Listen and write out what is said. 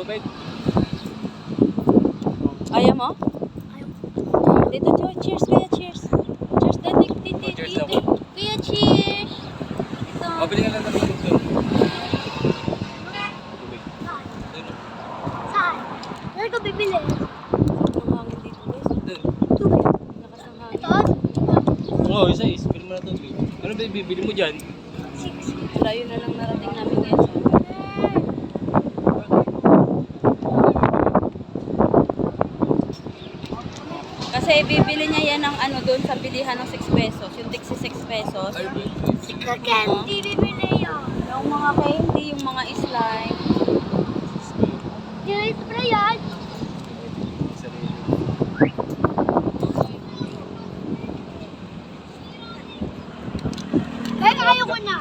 Wait. Ayaw mo? Dito, cheers kaya, cheers. Cheers, dito, Cheers dito. ako. Kuya, cheers. Ito. Mabili ka lang ng tubig doon. Tubig. Saan? Saan ka bibili? Ang hangin dito, guys. Doon. Tubig. Lakas ng hangin. Ito? Oo, isa is. Bili mo na tubig. Ano ba bibili mo dyan? Layo na lang narating namin ngayon. Kasi bibili niya yan ng ano doon sa bilihan ng 6 pesos. Yung tiksi 6 pesos. Sa candy bibili yun. Yung mga candy, yung mga slime. Yung spray yan. Kaya ayaw ko na.